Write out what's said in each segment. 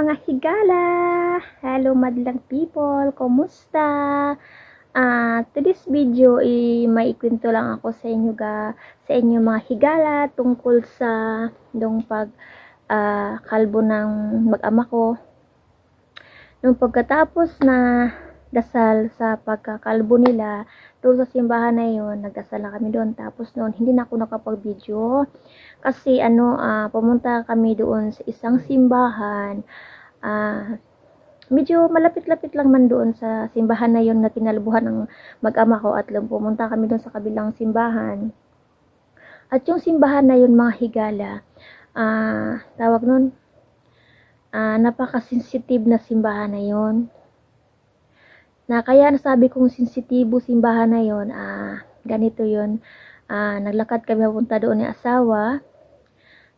mga higala! Hello madlang people! Kumusta? Today's video may ikwento lang ako sa inyo sa inyo mga higala tungkol sa nung kalbo ng mag-ama ko. Nung pagkatapos na dasal sa pagkakalbo nila doon sa simbahan na yun, nagdasal na kami doon. Tapos noon, hindi na ako nakapag-video kasi pumunta kami doon sa isang simbahan. Medyo malapit-lapit lang man doon sa simbahan na yun na kinalbuhan ng mag-ama ko, at pumunta kami doon sa kabilang simbahan. At yung simbahan na yun, mga higala, tawag nun, napaka-sensitive na simbahan na yun. Na kaya nasabi kong sensitibo simbahan na yun, ganito yun. Naglakad kami papunta doon ni asawa.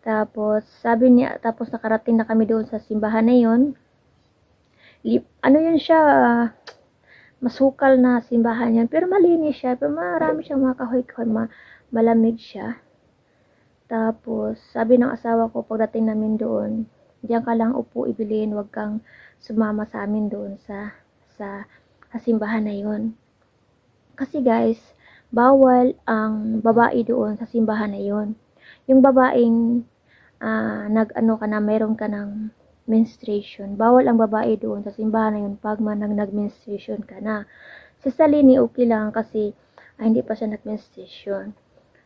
Tapos tapos nakarating na kami doon sa simbahan na yun. Ano yun siya, masukal na simbahan yan, pero malinis siya, pero marami siyang mga kahoy-kahoy, malamig siya. Tapos sabi ng asawa ko pagdating namin doon, diyan ka lang upo, ibilin, wag kang sumama sa amin doon sa simbahan na yun. Kasi guys, bawal ang babae doon sa simbahan na yun. Yung babaeng nag-ano ka na, mayroon ka ng menstruation, bawal ang babae doon sa simbahan na yun pag nag-menstruation ka na. Si Salini okay lang kasi hindi pa siya nag-menstruation.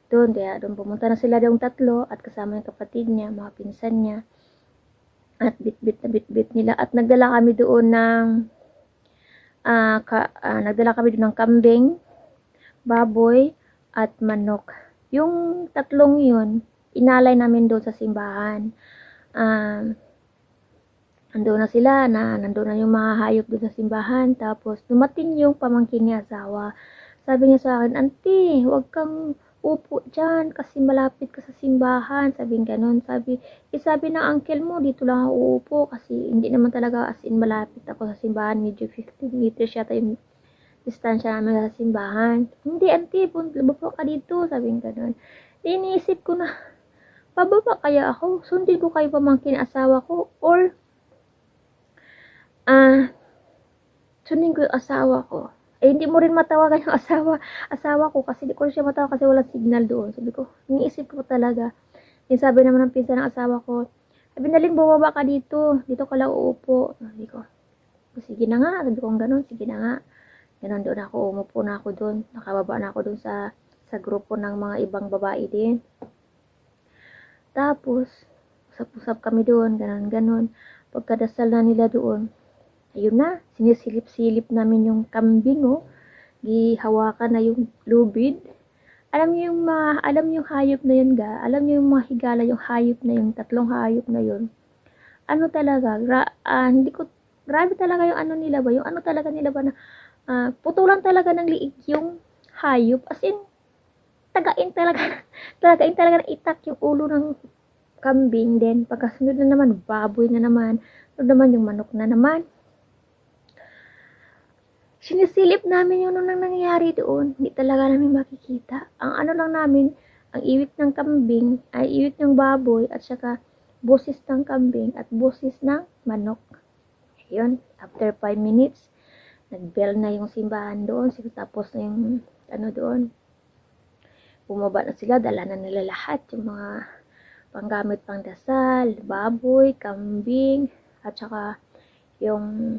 Doon pumunta na sila yung tatlo at kasama yung kapatid niya, mga pinsan niya. At bit-bit nila, at nagdala kami doon ng kambing, baboy, at manok. Yung tatlong yun, inalay namin doon sa simbahan. Nandun na sila, nandun na yung mga hayop doon sa simbahan. Tapos, dumating yung pamangkin ni asawa. Sabi niya sa akin, "Auntie, huwag kang upo dyan kasi malapit ka sa simbahan." Sabi ganun. Sabi ng uncle mo, dito lang ako uupo kasi hindi naman talaga as in malapit ako sa simbahan. Medyo 15 meters yata yung distansya namin sa simbahan. "Hindi, auntie, baba ka dito." Sabi ganun. Iniisip ko na, pababa kaya ako? Sundin ko kayo pamangkin asawa ko, or sundin ko yung asawa ko. Hindi mo rin matawagan yung asawa ko kasi di ko siya matawag kasi walang signal doon. Sabi ko, iniisip ko talaga. Yung sabi naman ng pinsan ng asawa ko, sabi naling bumaba ka dito ka lang uupo. Sabi ko, sige na nga. Sabi ko ganun, sige na nga. Ganun doon ako, umupo na ako doon. Nakababa na ako doon sa grupo ng mga ibang babae din. Tapos, usap-usap kami doon, ganun. Pagkadasal na nila doon, ayun na, sinisilip-silip namin yung kambing, gihawakan na yung lubid. Alam niyo yung hayop na yun, alam niyo yung mga higala, yung hayop na yung tatlong hayop na yun. Ano talaga, grabe talaga yung ano nila ba, yung ano talaga nila ba na, putulan talaga ng liig yung hayop, as in, tagain talaga ng itak yung ulo ng kambing, then pagkasunod na naman, baboy na naman, yung manok na naman. Sinisilip namin yung nang nangyayari doon. Hindi talaga namin makikita. Ang ano lang namin, ang iwit ng kambing, ay iwit ng baboy, at saka boses ng kambing at boses ng manok. Ayun, after 5 minutes, nag-bell na yung simbahan doon. Tapos na yung doon. Bumaba na sila, dala na nila lahat. Yung mga panggamit pang dasal, baboy, kambing, at saka yung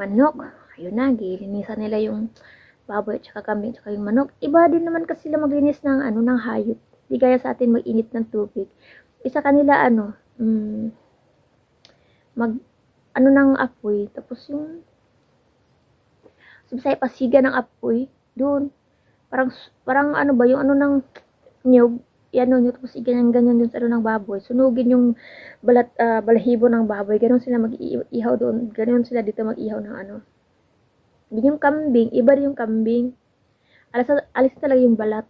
manok. Ayun na, gilinisan nila yung baboy at saka kambing at saka yung manok. Iba din naman kasi sila maglinis ng ng hayop. Di gaya sa atin mag-init ng tubig. Isa kanila ng apoy, tapos yung sa pasiga ng apoy doon. Parang ano ba yung ng nyug, nyo, tapos ganyan dun sa ng baboy. Sunugin yung balahibo ng baboy. Ganon sila mag-iihaw doon. Ganon sila dito mag-ihaw ng Yung kambing, iba rin yung kambing. Alis talaga yung balat.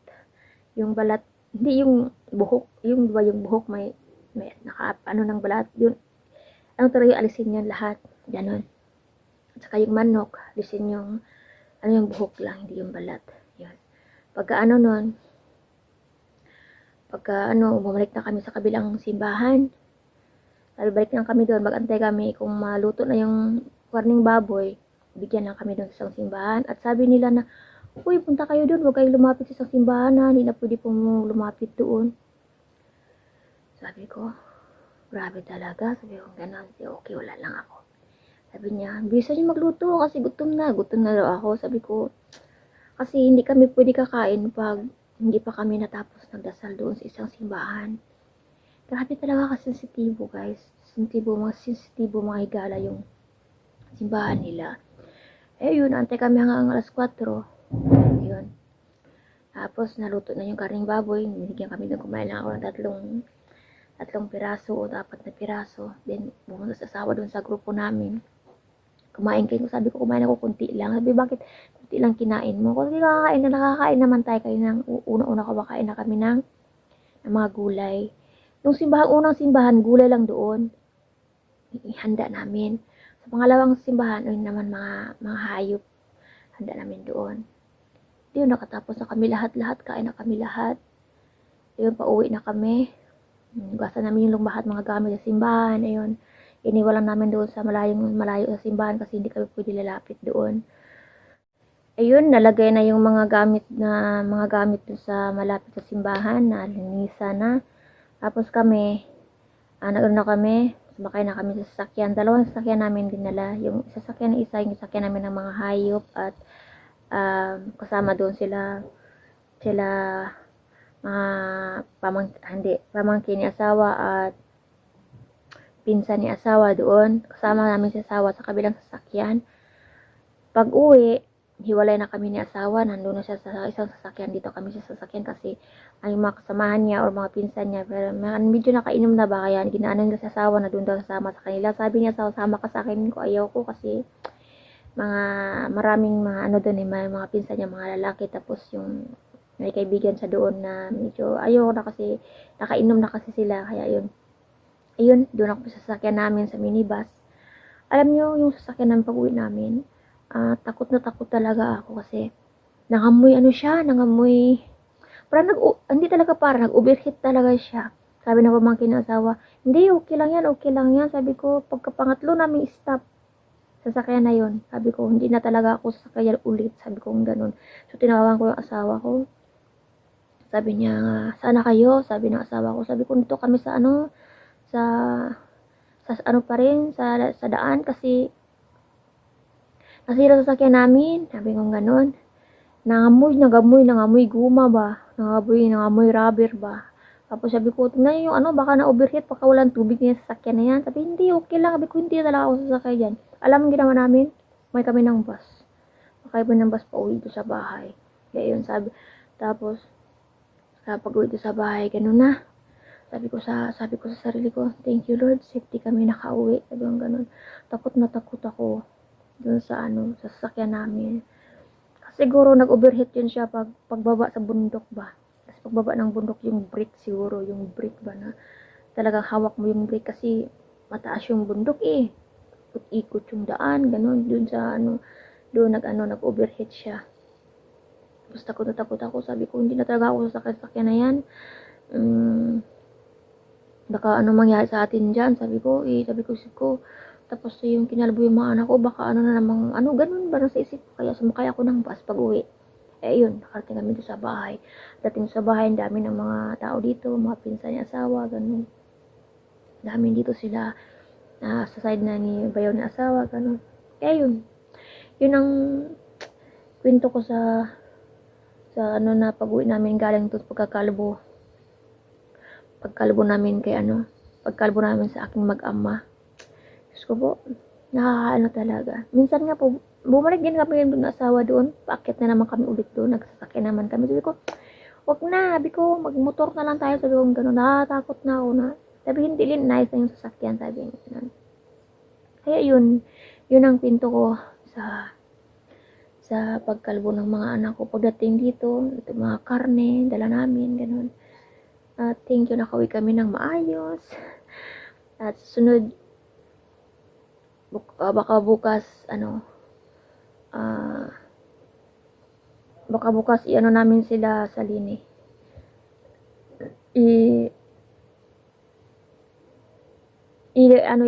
Yung balat, hindi yung buhok. Yung buhok may ng balat. Yun, talaga yung alisin yun lahat. Ganon. At saka yung manok, alisin yung buhok lang, hindi yung balat. Yun. Pagka nun, bumalik na kami sa kabilang simbahan. Sabi, balik lang kami doon, mag-antay kami. Kung maluto na yung karning baboy, bigyan lang kami doon sa isang simbahan. At sabi nila na, uy, punta kayo doon, huwag kayong lumapit sa isang simbahan na, hindi na pwede pong lumapit doon. Sabi ko, grabe talaga. Sabi ko, gano'n, okay, wala lang ako. Sabi niya, bisa niyo magluto kasi gutom na daw ako. Sabi ko, kasi hindi kami pwede kakain pag hindi pa kami natapos nagdasal doon sa isang simbahan. Grabe talaga kasensitibo guys. Sensitibo mga higala yung simbahan nila. Eh yun, antay kami hanggang alas 4. Yun. Tapos naluto na yung karing baboy. Binigyan kami doon, kumain lang ako ng tatlong piraso o 4 na piraso. Then pumunta sa asawa doon sa grupo namin. Kumain kayo. Sabi ko, kumain ako kunti lang. Sabi, bakit kunti lang kinain mo? Kasi nakakain naman tayo kayo ng una-una kumakain na kami ng mga gulay. Nung unang simbahan, gulay lang doon. Handa namin. Sa pangalawang simbahan, ayun naman mga hayop. Handa namin doon. Yun, nakatapos na kami lahat-lahat. Kain na kami lahat. Yun, pauwi na kami. Hugasan namin yung lahat mga gamit sa simbahan. Ayun. Iniwalan namin doon sa malayo sa simbahan kasi hindi kami pwede lalapit doon. Ayun, nalagay na yung mga gamit doon sa malapit sa simbahan na linisan na. Tapos kami, nagano na kami, sumakay na kami sa sasakyan. Dalawang sasakyan namin dinala. Yung sasakyan ng isa, yung sasakyan namin ng mga hayop at kasama doon sila mga pamangkin ni asawa at pinsan ni asawa doon. Kasama namin si asawa sa kabilang sasakyan. Pag uwi, hiwalay na kami ni asawa. Nandun na siya sa isang sasakyan. Dito kami sa sasakyan kasi ang mga kasamahan niya o mga pinsan niya. Pero medyo nakainom na ba kaya ginaanan nila sa asawa na doon daw kasama sa kanila. Sabi niya, sama ka sa akin ko. Ayaw ko kasi maraming mga doon may mga pinsan niya, mga lalaki. Tapos yung may kaibigan siya doon na medyo ayaw na kasi nakainom na kasi sila. Kaya yun. Ayun, doon ako sa sasakyan namin sa minibus. Alam nyo, yung sasakyan namin pag-uwi namin, takot na takot talaga ako kasi nangamoy, parang hindi talaga parang nag-overheat talaga siya. Sabi ng pamangkin ng asawa, hindi, okay lang yan. Sabi ko, pagkapangatlo namin stop, sasakyan na yun. Sabi ko, hindi na talaga ako sasakyan ulit. Sabi ko, ganun. So, tinawagan ko yung asawa ko. Sabi niya, sana kayo? Sabi ng asawa ko, sabi ko, dito kami sa pa rin, sa daan kasi nasira sa sasakyan namin. Sabi ko ganun. Nangamoy guma ba? Nangamoy rubber ba? Tapos sabi ko, tingnan yung baka na-overheat, baka walang tubig niya sa sasakyan na yan. Sabi, hindi, okay lang. Sabi ko, hindi talaga ako sasakay dyan. Alam mo ginawa namin? May kami ng bus. Makay kami ng bus pa uwi doon sa bahay. Kaya yun, sabi. Tapos, pag uwi doon sa bahay, ganun na. Sabi ko sa sarili ko, thank you Lord, safety kami nakauwi. Sabi ko ganun. Takot na takot ako dun sa sa sasakyan namin. Kasi siguro nag-overheat yun siya pagbaba sa bundok ba. Kasi pagbaba ng bundok yung brake siguro, yung brake ba na talagang hawak mo yung brake kasi mataas yung bundok eh. Ikot yung daan, ganun. Dun sa doon nag-overheat siya. Tapos takot na takot ako. Sabi ko, hindi na talaga ako sasakyan na yan. Baka mangyari sa atin dyan, sabi ko, tapos yung kinalbo yung mga anak ko, baka na namang, ganun ba sa isip ko, kaya sumakay ako ng bus pag uwi. Yun, nakarating kami doon sa bahay. Dating sa bahay, ang dami ng mga tao dito, mga pinsan niya asawa, ganun. Dami dito sila, sa side na ni bayaw ni asawa, ganun. Yun ang kwento ko sa na pag-uwi namin galing doon pagkalbo namin pagkalbo namin sa aking mag-ama. Diyos ko po, nakakaano talaga. Minsan nga po, bumalik din kami ng asawa doon, paakyat na naman kami ulit doon, nagsasakyan naman kami. Sabi ko, wag na, sabi ko, magmotor na lang tayo, sabi ko, gano'n, nakatakot na ako na. Sabi, hindi rin, nice na yung sasakyan, sabi niya. Kaya yun ang pinto ko sa pagkalbo ng mga anak ko. Pagdating dito, mga karne, dala namin, gano'n. Thank you, nakauwi kami ng maayos. At susunod, baka bukas, namin sila sa Lini.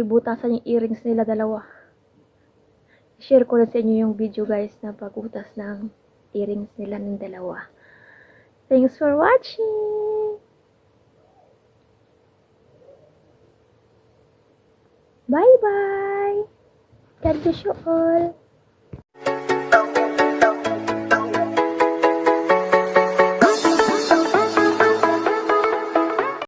ibutasan yung earrings nila dalawa. Share ko rin sa inyo yung video guys na pagutas ng earrings nila ng dalawa. Thanks for watching! Bye-bye! God bless you all!